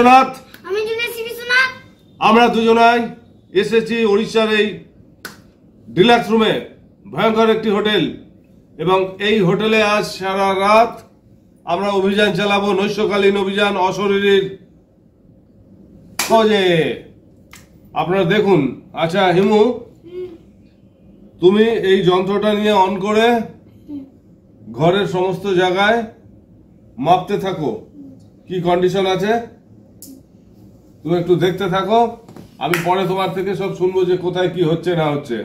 বিশ্বনাথ। আমি জুনেছি বিশ্বনাথ। আমরা দুজনাই এসেছি ওড়িশার এই ডিলাক্স রুমে, ভয়ঙ্কর একটি হোটেল, এবং এই হোটেলে আজ সারা রাত আমরা অভিযান চালাবো, নৈশকালীন অভিযান অশরীরীর খোঁজে। আপনারা দেখুন। আচ্ছা হিমু, তুমি এই যন্ত্রটা নিয়ে অন করে ঘরের সমস্ত জায়গায় মাপতে থাকো কি কন্ডিশন আছে, তুমি একটু দেখতে থাকো। আমি পরে তোমার থেকে সব শুনবো যে কোথায় কি হচ্ছে না হচ্ছে।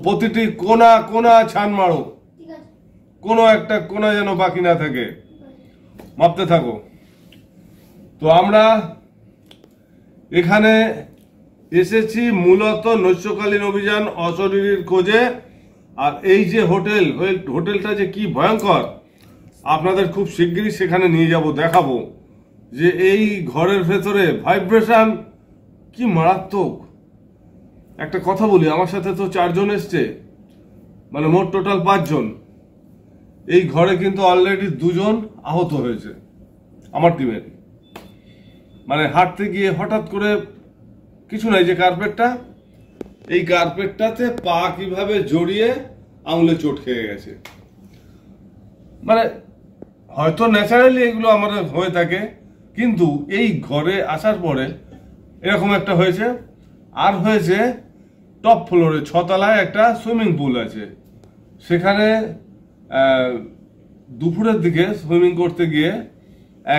প্রতিটি কোনা কোনা ছান মারো, কোনো একটা কোনা যেন বাকি না থাকে, মাপতে থাকো। তো আমরা এখানে এসেছি মূলত নৈশকালীন অভিযান অশরীরীর খোঁজে। আর এই যে হোটেলটা যে কি ভয়ঙ্কর, আপনাদের খুব শিগগিরই সেখানে নিয়ে যাব, দেখাবো যে এই ঘরের ভেতরে ভাইব্রেশন কি মারাত্মক। একটা কথা বলি, আমার সাথে তো 4 জন এসছে, মানে মোট টোটাল 5 জন। এই ঘরে কিন্তু অলরেডি 2 জন আহত হয়েছে আমার টিমের। মানে হাঁটতে গিয়ে হঠাৎ করে কিছু নাই, যে কার্পেটটা, এই কার্পেটটাতে পা কিভাবে জড়িয়ে আঙুলে চোট খেয়ে গেছে। মানে হয়তো ন্যাচারালি এগুলো আমাদের হয়ে থাকে, কিন্তু এই ঘরে আসার পরে এরকম একটা হয়েছে। আর হয়েছে টপ ফ্লোরে 6 তলায় একটা সুইমিং পুল আছে, সেখানে দুপুরের দিকে সুইমিং করতে গিয়ে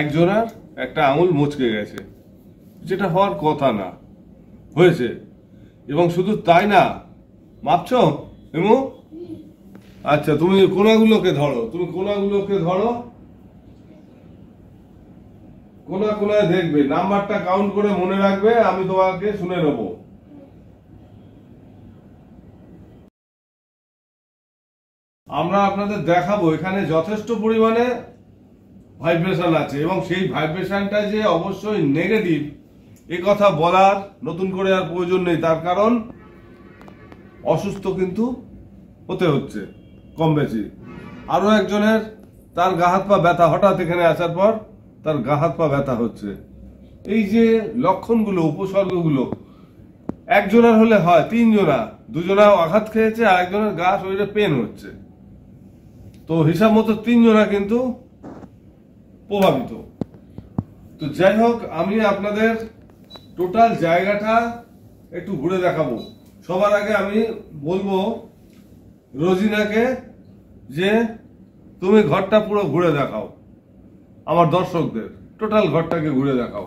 একজনের একটা আঙুল মুচকে গেছে, যেটা হওয়ার কথা না, হয়েছে। এবং শুধু তাই না, মাপছো হেমু? আচ্ছা তুমি কোনাগুলোকে ধরো, কোনায় দেখবে, নাম্বারটা কাউন্ট করে মনে রাখবে, আমি তোমাকে শুনে নেব। আমরা আপনাদের দেখাবো এখানে যথেষ্ট পরিমাণে ভাইব্রেশন আছে, এবং সেই ভাইব্রেশনটা যে অবশ্যই নেগেটিভ এ কথা বলার নতুন করে আর প্রয়োজন নেই। তার কারণ অসুস্থ কিন্তু হতে হচ্ছে কম বেশি। আরো একজনের তার গা হাত পা ব্যথা, হঠাৎ এখানে আসার পর তার গা হাত পা ব্যথা হচ্ছে। এই যে লক্ষণগুলো, উপসর্গগুলো, একজনের হলে হয়, 3 জনা, 2 জনা আঘাত খেয়েছে, আর একজনের গা শরীরে পেন হচ্ছে। তো হিসাব মতো 3 জনা কিন্তু প্রভাবিত। তো যাই হোক, আমি আপনাদের টোটাল জায়গাটা একটু ঘুরে দেখাবো। সবার আগে আমি বলবো রোজিনাকে যে তুমি ঘরটা পুরো ঘুরে দেখাও, আমার দর্শকদের টোটাল ঘরটাকে ঘুরে দেখাও।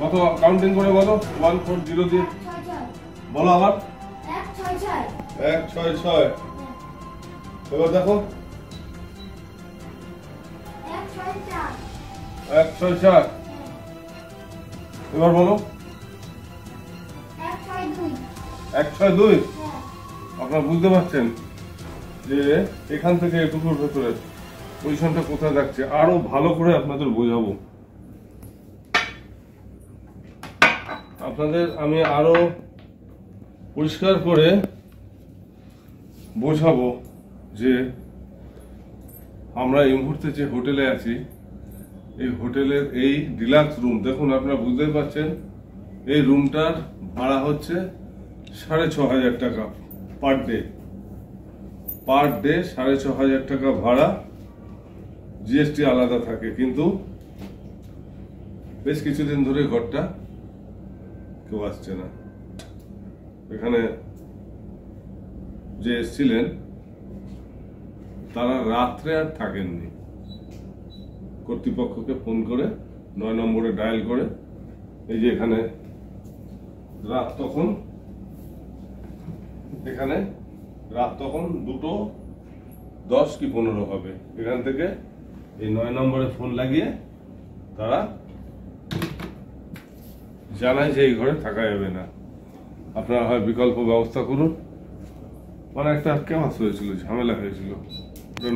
কত কাউন্টিং করে বলো? 140 দিয়ে বলো আবার। 166। এবার দেখো 164। এবার বলো 162। আপনারা বুঝতে পারছেন যে এখান থেকে এটুকুর ভেতরে পজিশনটা কোথায় যাচ্ছে, আরো ভালো করে আপনাদের বোঝাবো। আপনাদের আমি আরো পরিষ্কার করে বোঝাবো যে আমরা এই মুহূর্তে যে হোটেলে আছি, এই হোটেলের এই ডিলাক্স রুম দেখুন, আপনারা বুঝতেই পারছেন এই রুমটার ভাড়া হচ্ছে 6,500 টাকা পার ডে। পার ডে 6,500 টাকা ভাড়া, জিএসটি আলাদা থাকে। কিন্তু বেশ কিছুদিন ধরে ঘরটা কেউ আসছে না। এখানে যে এসেছিলেন তারা রাত্রে আর থাকেননি। কর্তৃপক্ষকে ফোন করে 9 নম্বরে ডায়াল করে, এই যে এখানে রাত তখন 2:10 কি 15 হবে। এখান থেকে এই 9 নম্বরে ফোন লাগিয়ে তারা জানায় যে এই ঘরে থাকা যাবে না, আপনারা হয় বিকল্প ব্যবস্থা করুন। মানে একটা কেমাস হয়েছিল, ঝামেলা হয়েছিল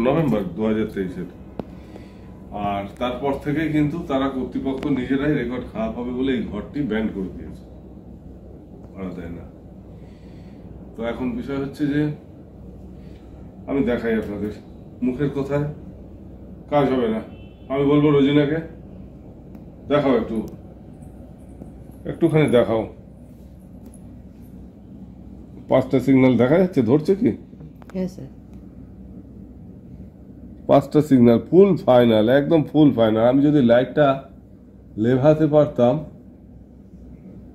নভেম্বর 2023-এর। আর তারপর থেকে কিন্তু তারা কর্তৃপক্ষ নিজেরাই রেকর্ড খারাপ হবে বলে এই ঘরটি ব্যান করে দিয়েছে, ভাড়া দেয় না। তো এখন বিষয় হচ্ছে যে আমি দেখাই আপনাদের, মুখের কথায় কাজ হবে না। আমি বলবো রোজিনাকে দেখাও, একটুখানি দেখাও। 5টা সিগন্যাল দেখা যাচ্ছে, ধরছে কি? হ্যাঁ স্যার, 5টা সিগন্যাল ফুল ফাইনাল, একদম ফুল ফাইনাল। আমি যদি লাইটটা লেভাতে পারতাম,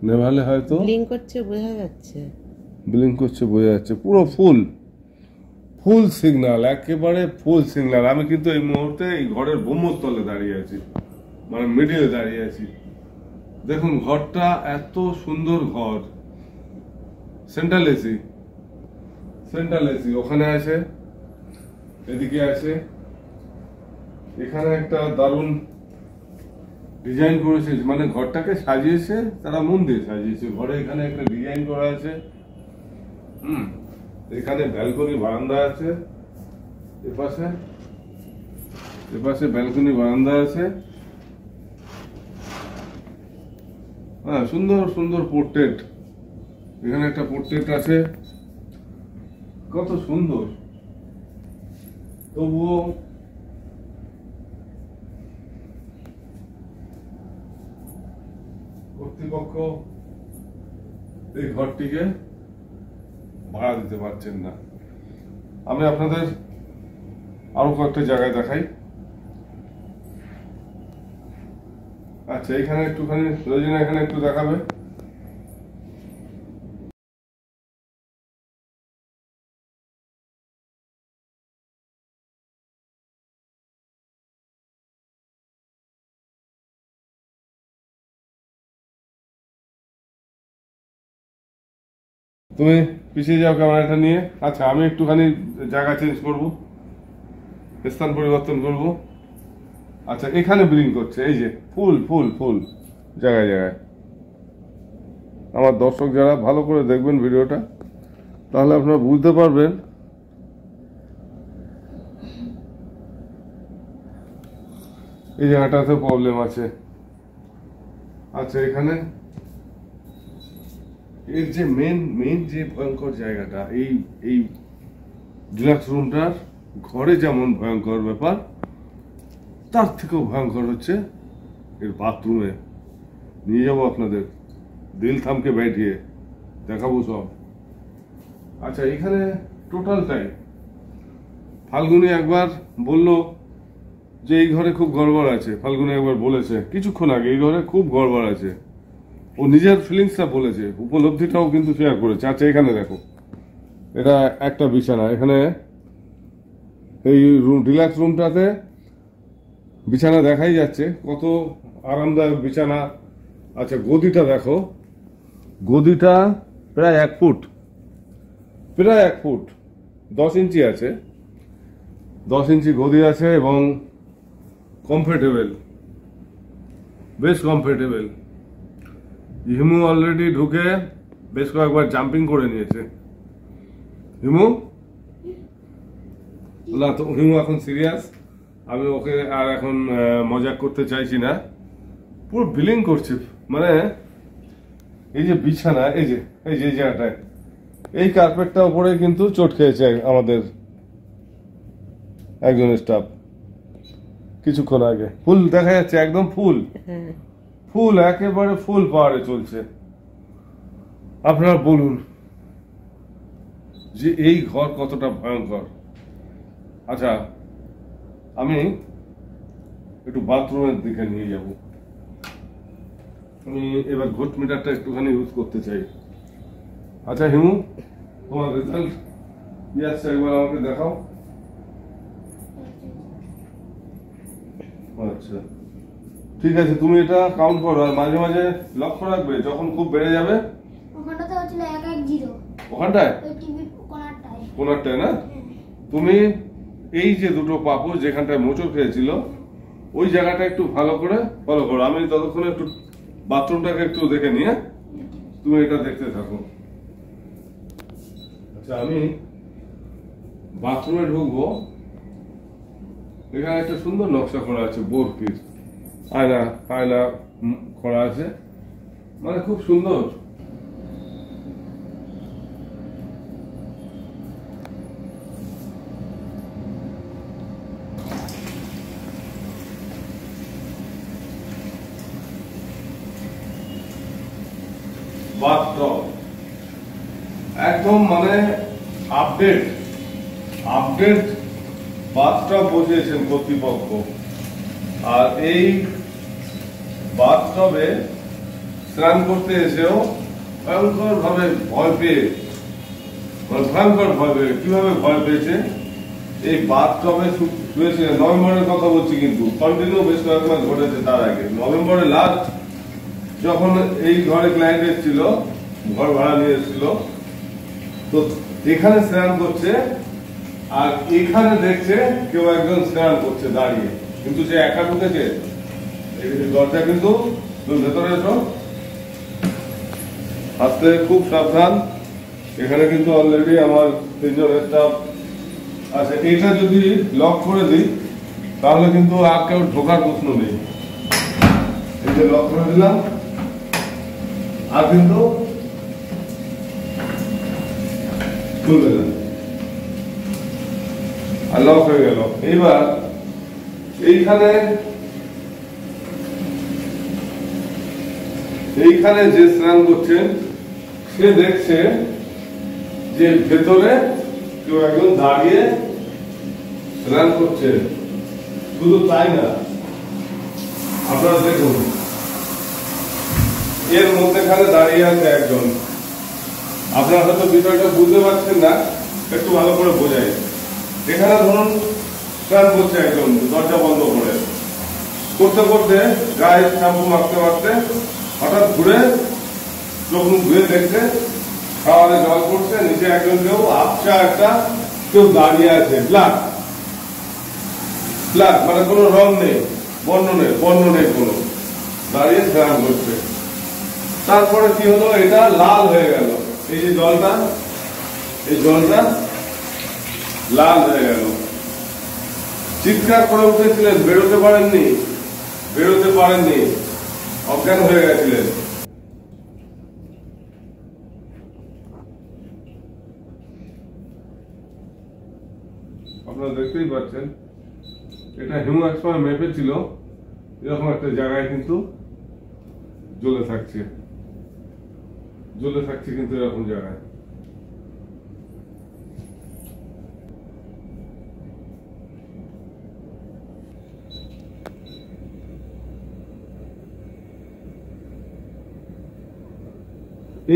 নেভালে হয়তো ব্লিঙ্ক করছে বোঝা যাচ্ছে, ব্লিঙ্ক করছে বোঝা যাচ্ছে, পুরো ফুল সিগন্যাল, একেবারে ফুল সিগন্যাল। আমি কিন্তু এই মুহূর্তে এই ঘরের ব্রহ্মস্থলে দাঁড়িয়ে আছি, মানে মিডিলে দাঁড়িয়ে আছি। দেখুন ঘরটা এত সুন্দর ঘর, সেন্ট্রাল এসি ওখানে আছে, এদিকে আছে। এখানে একটা দারুণ ডিজাইন করেছে, মানে ঘরটাকে সাজিয়েছে তারা, মন দিয়ে সাজিয়েছে। ঘরে এখানে একটা ডিজাইন করা আছে। এখানে ব্যালকনি বারান্দা আছে, এপাশে ব্যালকনি বারান্দা আছে। হ্যাঁ, সুন্দর সুন্দর পোর্ট্রেট, এখানে একটা পোর্ট্রেট আছে, কত সুন্দর। তবুও কর্তৃপক্ষ এই ঘরটিকে ভাড়া দিতে পারছেন না। আমি আপনাদের আরো কয়েকটা জায়গায় দেখাই। আচ্ছা, এখানে একটুখানি রোজিনা এখানে একটু দেখাবে। তুমি পিছিয়ে যাও ক্যামেরাটা নিয়ে। আচ্ছা, আমি একটুখানি জায়গা চেঞ্জ করব, স্থান পরিবর্তন করব। আচ্ছা, এখানে ব্লিঙ্ক করছে, এই যে ফুল জায়গায় জায়গায়। আমার দর্শক যারা ভালো করে দেখবেন ভিডিওটা, তাহলে আপনারা বুঝতে পারবেন এই জায়গাটাতে প্রবলেম আছে। আচ্ছা, এখানে এর যে মেন যে ভয়ঙ্কর জায়গাটা, এই ডিলাক্স রুমটার ঘরে যেমন ভয়ঙ্কর ব্যাপার, তার থেকেও ভয়ঙ্কর হচ্ছে এর বাথরুমে। নিয়ে যাবো আপনাদের, দিল থামকে बैठिए, দেখাবো সব। আচ্ছা, এখানে টোটালটাই ফাল্গুনি একবার বলল যে এই ঘরে খুব গড়বড় আছে। ফাল্গুনি একবার বলেছে কিছুক্ষণ আগে, এই ঘরে খুব গড়বড় আছে। ও নিজের ফিলিংসটা বলেছে, উপলব্ধিটাও কিন্তু শেয়ার করেছে। আচ্ছা, এখানে দেখো, এটা একটা বিছানা। এখানে এই ডিলাক্স রুমটাতে বিছানা দেখাই যাচ্ছে, কত আরামদায়ক বিছানা, আচ্ছা, গদিটা দেখো, গদিটা প্রায় 1 ফুট, প্রায় 1 ফুট 10 ইঞ্চি আছে, 10 ইঞ্চি গদি আছে এবং কমফোর্টেবল, বেশ কমফোর্টেবল। হিমু অলরেডি ঢুকে বেশ কয়েকবার জাম্পিং করে নিয়েছে। হিমু না, তো হিমু এখন সিরিয়াস, আমি ওকে আর এখন মজা করতে চাইছি না, পুরো বিলিং করছে। মানে এই যে বিছানা, এই যে এই জায়গাটায়, এই কার্পেটটা উপরে কিন্তু চোট খেয়েছে আমাদের একজন স্টাফ কিছুক্ষণ আগে। ফুল দেখা যাচ্ছে, একদম ফুল, হ্যাঁ, ফুল একেবারে ফুল পাহাড়ে চলছে। আপনারা বলুন যে এই ঘর কতটা ভয়ঙ্কর। আচ্ছা, আমি একটু বাথরুমের দিকে নিয়ে যাব। আমি এবার ঘট মিটারটা একটুখানি ইউজ করতে চাই। আচ্ছা হিমু, তোমার রেজাল্ট কি আসছে একবার আমাকে দেখাও। আচ্ছা ঠিক আছে, তুমি এটা কাউন্ট করো আর মাঝে মাঝে লক্ষ্য রাখবে, যখন খুব বেড়ে যাবে। ওখানটাতে হচ্ছিল 110, ওখানটায় ওই টিভি কোণারটায়। কোনারটায় না, তুমি এই যে দুটো পাপড় যেখানটায় মোচড় খেয়েছিল ওই জায়গাটা একটু ভালো করে ফলো করো। আমি ততক্ষণে একটু বাথরুমটাকে একটু দেখে নিয়ে তুমি এটা দেখতে থাকো। আচ্ছা, আমি বাথরুমে ঢুকবো। এখানে একটা সুন্দর নকশা করা আছে, বোরকির আয়না আয়না করা আছে, মানে খুব সুন্দর। বাথটব একদম মানে আপডেট আপডেট বাথটব বসিয়েছেন কর্তৃপক্ষ। আর এই বাথটবে স্নান করতে এসেও ভয়ঙ্কর ভাবে ভয় পেয়ে, ভয়ঙ্কর ভয় পেয়ে, কিভাবে ভয় পেয়েছে, এই বাথটবে শুয়েছে। নভেম্বরের কথা বলছি, কিন্তু কন্টিনিউ বেশ কয়েক মাস ঘটেছে। তার আগে নভেম্বরে লাস্ট যখন এই ঘরে ক্লায়েন্ট এসেছিল, ঘর ভাড়া নিয়ে এসেছিল, তো এখানে স্নান করছে আর এখানে দেখছে কেউ একজন স্নান করছে দাঁড়িয়ে, কিন্তু সে একা ঢুকেছে। দরজা কিন্তু ভেতরে এসো, আসতে খুব সাবধান। এখানে কিন্তু অলরেডি আমার 3 জন স্টাফ আছে। এটা যদি লক করে দিই তাহলে কিন্তু আর কেউ ঢোকার প্রশ্ন নেই। এই যে লক করে দিলাম, আর কিন্তু খুলবে না, আর লক হয়ে গেল। এইবার এইখানে যে স্নান করছেন সে দেখছে যে ভেতরে কেউ একজন দাঁড়িয়ে স্নান করছে। শুধু তাই না, আপনারা দেখুন, এর মধ্যেখানে দাঁড়িয়ে আছে একজন। আপনারা হয়তো বিষয়টা বুঝতে পারছেন না, একটু ভালো করে বোঝাই। এখানে ধরুন স্নান করছে একজন, দরজা বন্ধ করে করতে করতে গায়ে শ্যাম্পু মাখতে মাখতে হঠাৎ ঘুরে চোখ মুখ ধুয়ে দেখছে খাওয়ারে জল পড়ছে, নিচে একজন কেউ আবছা একটা কেউ দাঁড়িয়ে আছে, ব্ল্যাক ব্ল্যাক, মানে কোনো রং নেই, বর্ণ নেই কোনো, দাঁড়িয়ে স্নান করছে। তারপরে কি হলো, এটা লাল হয়ে গেল। এই যে জলটা, এই জলটা লাল হয়ে গেল। চিৎকার করে উঠেছিলেন, বেরোতে পারেননি, অজ্ঞান হয়ে গেছিলেন। আপনারা দেখতেই পাচ্ছেন, এটা হিমু এক সময় মেপেছিল, এরকম একটা জায়গায় কিন্তু জ্বলে থাকছে কিন্তু এরকম জায়গায়।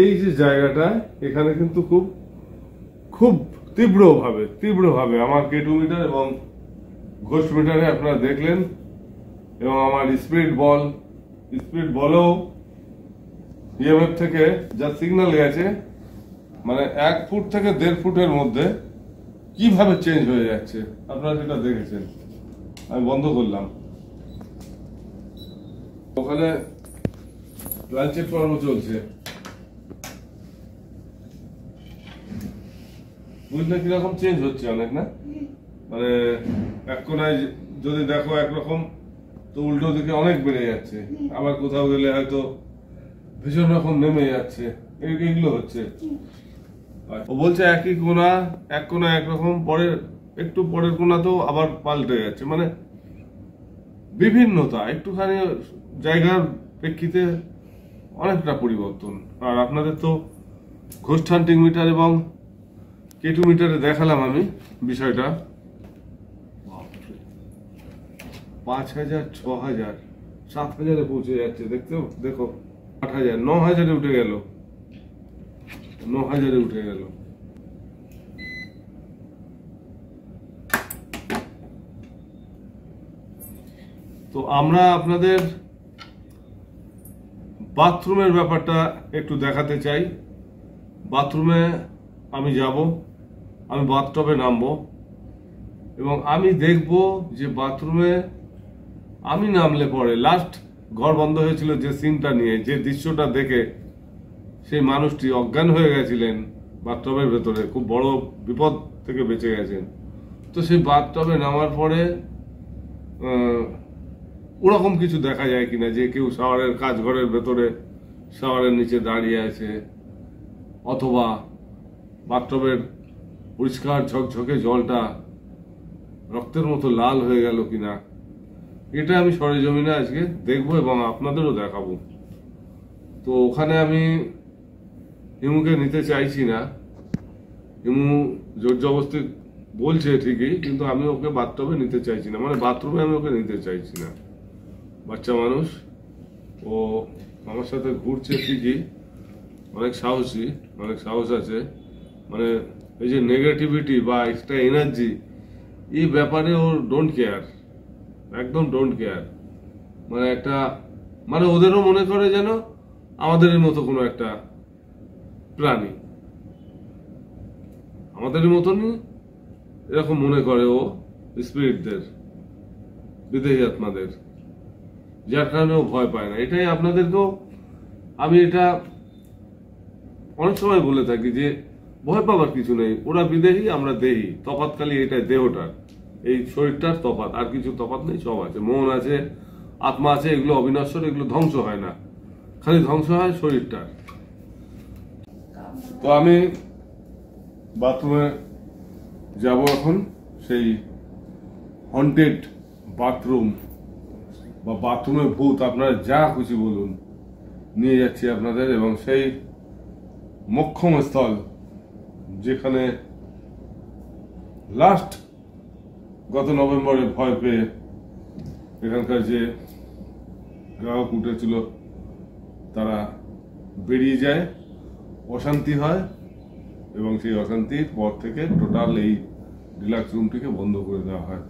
এই যে জায়গাটা, এখানে কিন্তু খুব তীব্রভাবে আমার কেটু মিটার এবং ঘোষ মিটারে আপনারা দেখলেন, এবং আমার স্পিড বলেও ইএমএফ থেকে যা সিগন্যাল গেছে, মানে 1 ফুট থেকে 1.5 ফুটের মধ্যে কিভাবে চেঞ্জ হয়ে যাচ্ছে আপনারা সেটা দেখেছেন। আমি বন্ধ করলাম, ওখানে লাইন চেক করানো চলছে। বুঝলে কিরকম চেঞ্জ হচ্ছে অনেক না, মানে এক কোনায় যদি দেখো একরকম, তো উল্টো দিকে অনেক বেড়ে যাচ্ছে, আবার কোথাও গেলে হয়তো ভীষণ রকম নেমে যাচ্ছে, এইগুলো হচ্ছে। ও বলছে একই কোনা, এক কোনা একরকম, পরে একটু পরের কোনা তো আবার পাল্টে যাচ্ছে, মানে বিভিন্নতা একটুখানি জায়গার প্রেক্ষিতে অনেকটা পরিবর্তন। আর আপনাদের তো ঘোস্ট হান্টিং মিটার এবং কেটু মিটারে দেখালাম আমি বিষয়টা। 5,000, 6,000, 7,000-এ পৌঁছে যাচ্ছে, দেখো 8,000, 9,000-এ উঠে গেল, 9,000-এ উঠে গেল। তো আমরা আপনাদের বাথরুমের ব্যাপারটা একটু দেখাতে চাই। বাথরুমে আমি যাব, আমি বাথটবে নামবো এবং আমি দেখব যে বাথরুমে আমি নামলে পরে লাস্ট ঘর বন্ধ হয়েছিল যে সিনটা নিয়ে, যে দৃশ্যটা দেখে সেই মানুষটি অজ্ঞান হয়ে গেছিলেন বাথটবের ভেতরে, খুব বড় বিপদ থেকে বেঁচে গেছেন। তো সেই বাথটবে নামার পরে ওরকম কিছু দেখা যায় কিনা, যে কেউ শাওয়ারের কাজ ঘরের ভেতরে শাওয়ারের নিচে দাঁড়িয়ে আছে, অথবা বাথটবের পরিষ্কার ঝকঝকে জলটা রক্তের মতো লাল হয়ে গেল কিনা, এটা আমি সরেজমিনে আজকে দেখবো এবং আপনাদেরও দেখাবো। তো ওখানে আমি হিমুকে নিতে চাইছি না, হিমু জোর জবরদস্তি বলছে ঠিকই, কিন্তু আমি ওকে বাথটবে নিতে চাইছি না, মানে বাথরুমে আমি ওকে নিতে চাইছি না। বাচ্চা মানুষ, ও আমার সাথে ঘুরছে ঠিকই, অনেক সাহসী, অনেক সাহস আছে, মানে এই যে নেগেটিভিটি বা এক্সট্রা এনার্জি, এই ব্যাপারে ওর ডোন্ট কেয়ার, একদম ডোন্ট কেয়ার। মানে একটা, মানে ওদেরও মনে করে যেন আমাদের মতো কোনো একটা প্রাণী, আমাদের মতনই এরকম মনে করে ও স্পিরিটদের, বিদেহী আত্মাদের, যার কারণে ও ভয় পায় না। এটাই আপনাদেরকেও আমি এটা অনেক সময় বলে থাকি যে ভয় পাবার কিছু নেই, ওরা বিদেহী, আমরা দেহী, তফাৎ খালি এটাই, দেহটার, এই শরীরটার তফাৎ, আর কিছু তফাৎ নেই, সব আছে, মন আছে, আত্মা আছে, এগুলো অবিনশ্বর, এগুলো ধ্বংস হয় না, খালি ধ্বংস হয় শরীরটার। তো আমি বাথরুমে যাব এখন, সেই হন্টেড বাথরুম বা বাথরুমে ভূত, আপনারা যা খুশি বলুন, নিয়ে যাচ্ছি আপনাদের, এবং সেই মোক্ষম স্থল যেখানে লাস্ট গত নভেম্বরে ভয় পেয়ে এখানকার যে গ্রাহক উঠেছিল তারা বেরিয়ে যায়, অশান্তি হয়, এবং সেই অশান্তির পর থেকে টোটাল এই ডিলাক্স রুমটিকে বন্ধ করে দেওয়া হয়।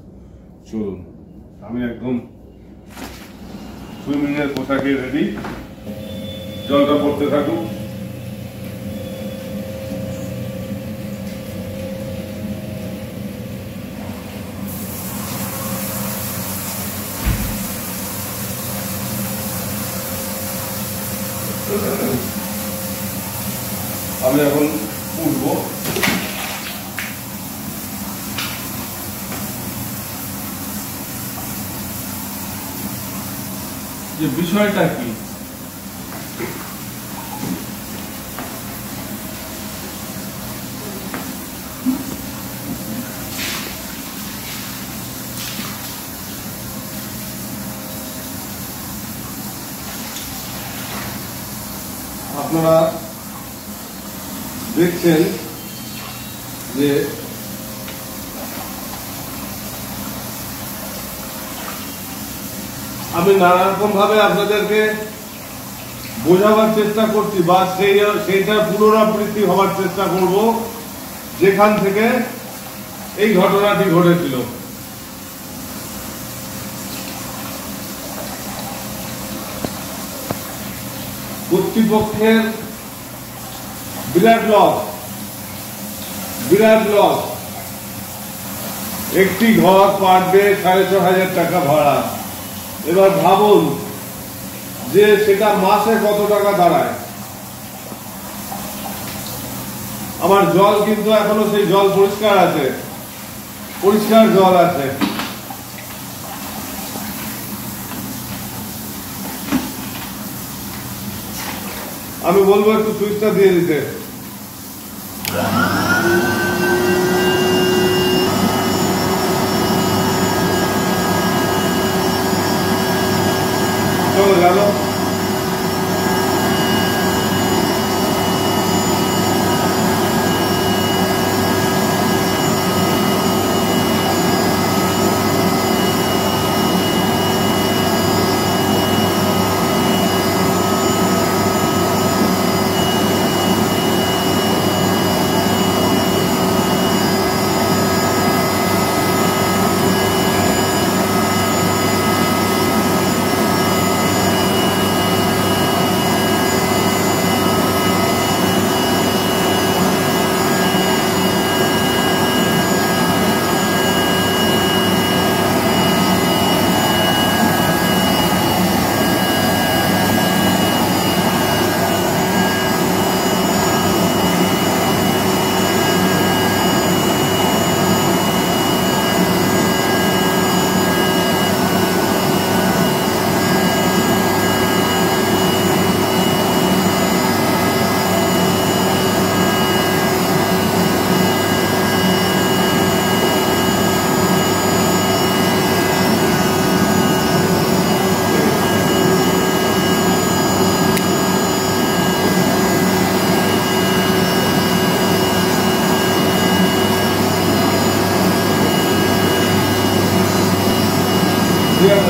চলুন, আমি একদম সুইমিং এর পোশাকে রেডি, জলটা পড়তে থাকুক। আমি এখন উঠবো, যে বিষয়টা কি, আপনারা দেখছেন যে আমি নানা রকম ভাবে আপনাদেরকে বোঝাবার চেষ্টা করছি, বা সেইটা পুনরাবৃত্তি হওয়ার চেষ্টা করব যেখান থেকে এই ঘটনাটি ঘটেছিল। কর্তৃপক্ষের বিরাট লস। একটি ঘর পার ডে 6,500 টাকা ভাড়া। এবার ভাবুন যে সেটা মাসে কত টাকা দাঁড়ায়। আমার জল কিন্তু এখনো সেই জল পরিষ্কার আছে, পরিষ্কার জল আছে। আমি বলবো একটু সুইচটা দিয়ে দিতে। চলো জানো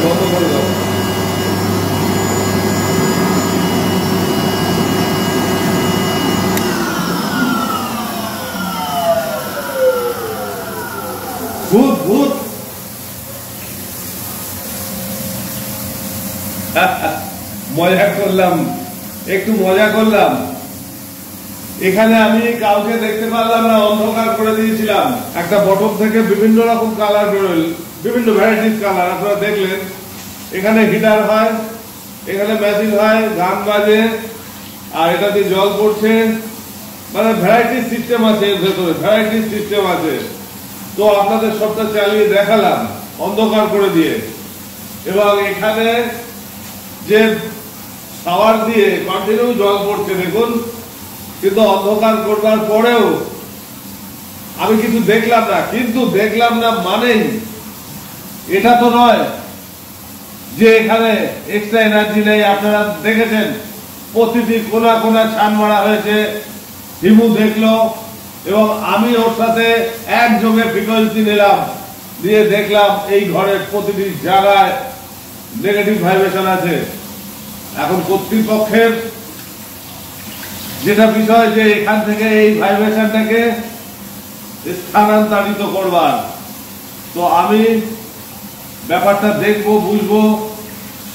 বন্ধ করে দাও। ভূত ভূত মজা করলাম, একটু মজা করলাম। এখানে আমি কাউকে দেখতে পারলাম না, অন্ধকার করে দিয়েছিলাম। একটা বটল থেকে বিভিন্ন রকম কালার বেরোল, বিভিন্ন ভ্যারাইটিস কালার আপনারা দেখলেন। এখানে হিটার হয়, এখানে মেশিন হয়, গান বাজে, আর এটা দিয়ে জল পড়ছে। মানে ভ্যারাইটিস সিস্টেম আছে এর ভেতরে, ভ্যারাইটিস সিস্টেম আছে। তো আপনাদের সবটা চালিয়ে দেখালাম অন্ধকার করে দিয়ে। এবং এখানে যে শাওয়ার দিয়ে কন্টিনিউ জল পড়ছে দেখুন, কিন্তু অন্ধকার করবার পরেও আমি কিছু দেখলাম না। কিন্তু দেখলাম না মানেই এটা তো নয় যে এখানে এক্সট্রা এনার্জি নেই। আপনারা দেখেছেন প্রতিটি কোনা কোনা ছান মারা হয়েছে, হিমু দেখলো, এবং আমি ওর সাথে একযোগে ফ্রিকোয়েন্সি নিলাম, দিয়ে দেখলাম এই ঘরের প্রতিটি জায়গায় নেগেটিভ ভাইব্রেশন আছে। এখন কর্তৃপক্ষের যেটা বিষয় যে এখান থেকে এই ভাইব্রেশনটাকে স্থানান্তরিত করবার। তো আমি ব্যাপারটা দেখবো, বুঝবো,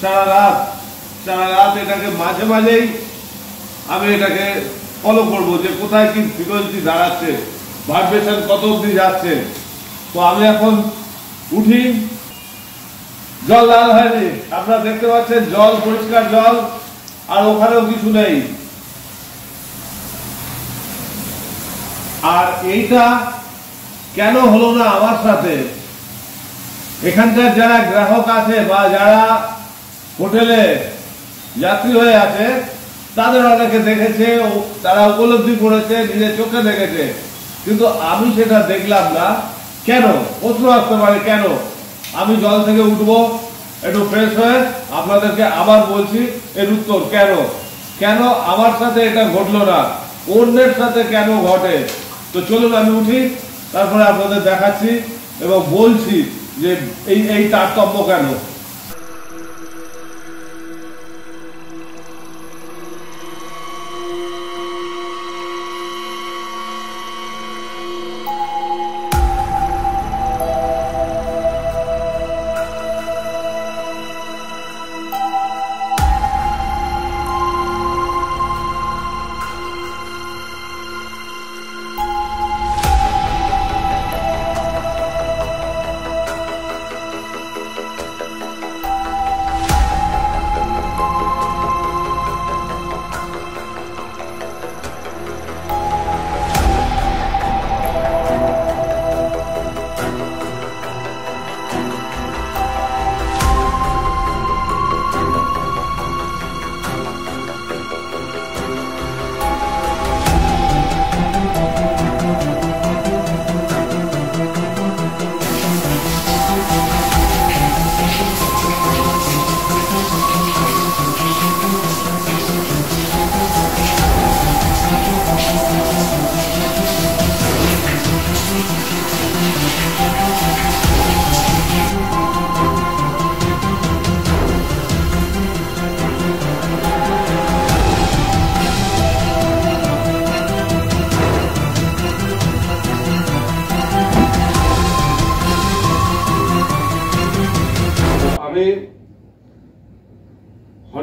সারা রাত এটাকে মাঝে মাঝেই আমি এটাকে ফলো করবো যে কোথায় কি ফ্রিকোয়েন্সি দাঁড়াচ্ছে, ভাইব্রেশন কত অব্দি যাচ্ছে। তো আমি এখন উঠি। জল লাল হয়নি, আপনারা দেখতে পাচ্ছেন জল পরিষ্কার জল, আর ওখানেও কিছু নেই। আর এইটা কেন হলো না আমার সাথে, এখানকার যারা গ্রাহক আছে বা যারা হোটেলে যাত্রী হয়ে আছে তাদের অনেকে দেখেছে, তারা উপলব্ধি করেছে, নিজের চোখে দেখেছে, কিন্তু আমি সেটা দেখলাম না। কেন? প্রশ্ন আসতে পারে কেন? আমি জল থেকে উঠবো একটু ফ্রেশ হয়ে আপনাদেরকে আবার বলছি এর উত্তর। কেন আমার সাথে এটা ঘটলো না, অন্যের সাথে কেন ঘটে। তো চলুন আমি উঠি, তারপরে আপনাদের দেখাচ্ছি এবং বলছি যে এই তারতম্য কেন।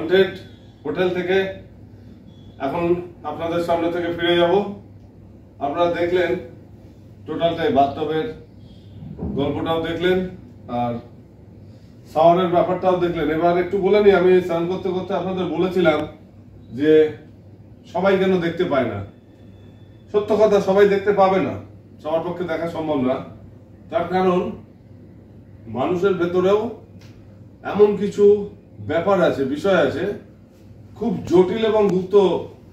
হন্টেড হোটেল থেকে এখন আপনাদের সামনে থেকে ফিরে যাব। আপনারা দেখলেন টোটালটাই বাস্তবের গল্পটাও দেখলেন আর শাওয়ারের ব্যাপারটাও দেখলেন। এবার একটু বলে নি, আমি স্নান করতে করতে আপনাদের বলেছিলাম যে সবাই কেন দেখতে পায় না। সত্য কথা, সবাই দেখতে পাবে না, সবার পক্ষে দেখা সম্ভব না। তার কারণ মানুষের ভেতরেও এমন কিছু ব্যাপার আছে, বিষয় আছে, খুব জটিল এবং গুপ্ত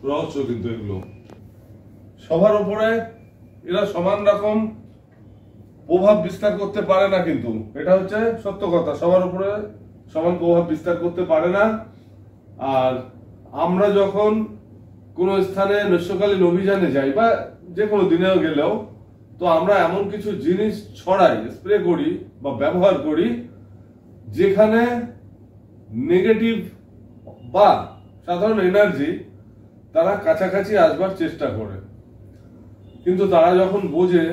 রহস্য। কিন্তু এগুলো সবার উপরে এরা সমান রকম প্রভাব বিস্তার করতে পারে না, কিন্তু এটা হচ্ছে সত্য কথা। সবার উপরে সমান প্রভাব বিস্তার করতে পারে না। আর আমরা যখন কোনো স্থানে নৈশকালীন অভিযানে যাই বা যে কোনো দিনেও গেলেও, তো আমরা এমন কিছু জিনিস ছড়াই, স্প্রে করি বা ব্যবহার করি যেখানে নেগেটিভ বা সাধারণ এনার্জি তারা কাছাকাছি আসবার চেষ্টা করে। কিন্তু তারা যখন বোঝে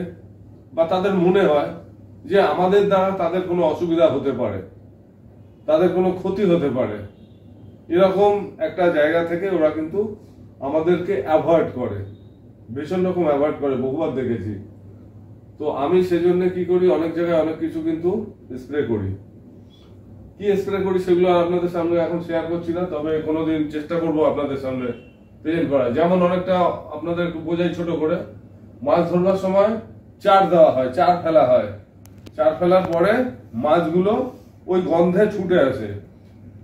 বা তাদের মনে হয় যে আমাদের দ্বারা তাদের কোনো অসুবিধা হতে পারে, তাদের কোনো ক্ষতি হতে পারে, এরকম একটা জায়গা থেকে ওরা কিন্তু আমাদেরকে অ্যাভয়েড করে, ভীষণ রকম অ্যাভয়েড করে, বহুবার দেখেছি। তো আমি সেজন্য কি করি, অনেক জায়গায় অনেক কিছু কিন্তু স্প্রে করি। কি স্প্রে করি সেগুলো আপনাদের সামনে এখন শেয়ার করছি না, তবে কোনোদিন চেষ্টা করব আপনাদের সামনে প্রেজেন্ট করা। যেমন অনেকটা আপনাদের বোঝাই ছোট করে, মাছ ধরবার সময় চার দেওয়া হয়, চার ফেলা হয়। চার ফেলার পরে মাছগুলো ওই গন্ধে ছুটে আসে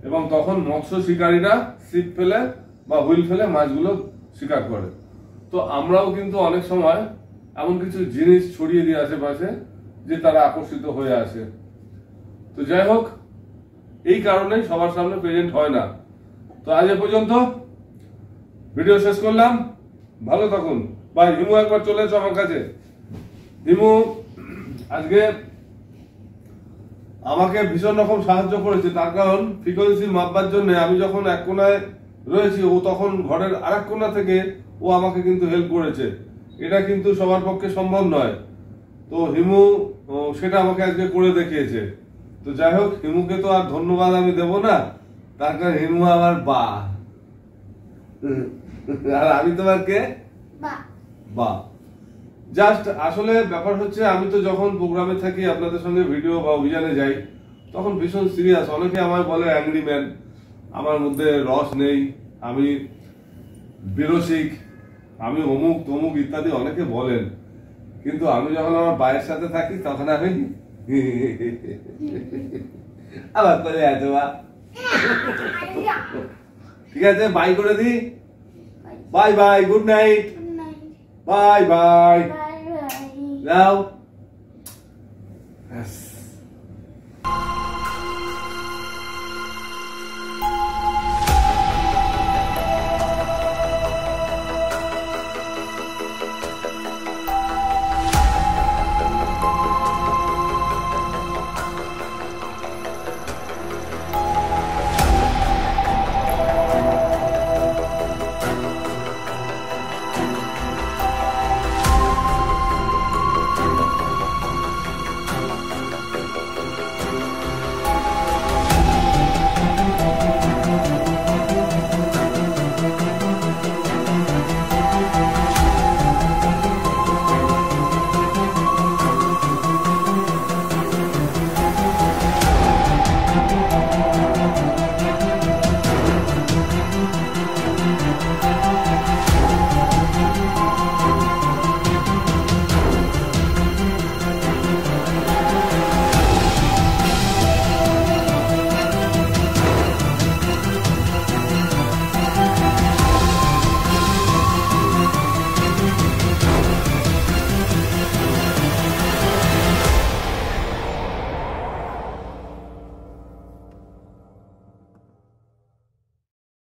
এবং তখন মৎস্য শিকারীরা ছিপ ফেলে বা হুইল ফেলে মাছগুলো শিকার করে। তো আমরাও কিন্তু অনেক সময় এমন কিছু জিনিস ছড়িয়ে দিই আশেপাশে যে তারা আকর্ষিত হয়ে আসে। তো যাই হোক, এই কারণেই সবার সামনে প্রেজেন্ট হয় না। তো আজ এ পর্যন্ত, ভিডিও শেষ করলাম। ভালো থাকুন। ভাই হিমু একবার চলে এসো আমার কাছে। হিমু আজকে আমাকে ভীষণ রকম সাহায্য করেছে। তার কারণ ফ্রিকোয়েন্সি মাপবার জন্য আমি যখন এক কোনায় রয়েছি, ও তখন ঘরের আরেক কোণা থেকে ও আমাকে কিন্তু হেল্প করেছে। এটা কিন্তু সবার পক্ষে সম্ভব নয়। তো হিমু সেটা আমাকে আজকে করে দেখিয়েছে। তো যাই হোক, হিমুকে তো আর ধন্যবাদ আমি দেব না, তার কারণ হিমু আমার বা, আর আমি তোমার কে বা। জাস্ট আসলে ব্যাপার হচ্ছে, আমি তো যখন প্রোগ্রামে থাকি, আপনাদের সঙ্গে ভিডিও বা অভিযানে যাই, তখন ভীষণ সিরিয়াস। অনেকে আমায় বলে অ্যাংরি ম্যান, আমার মধ্যে রস নেই, আমি বিরসিক, আমি অমুক তমুক ইত্যাদি অনেকে বলেন। কিন্তু আমি যখন আমার ভাইয়ের সাথে থাকি তখন আমি আবার করে আছো বা। ঠিক আছে, বাই করে দি। Bye bye, good night, bye bye, যাও।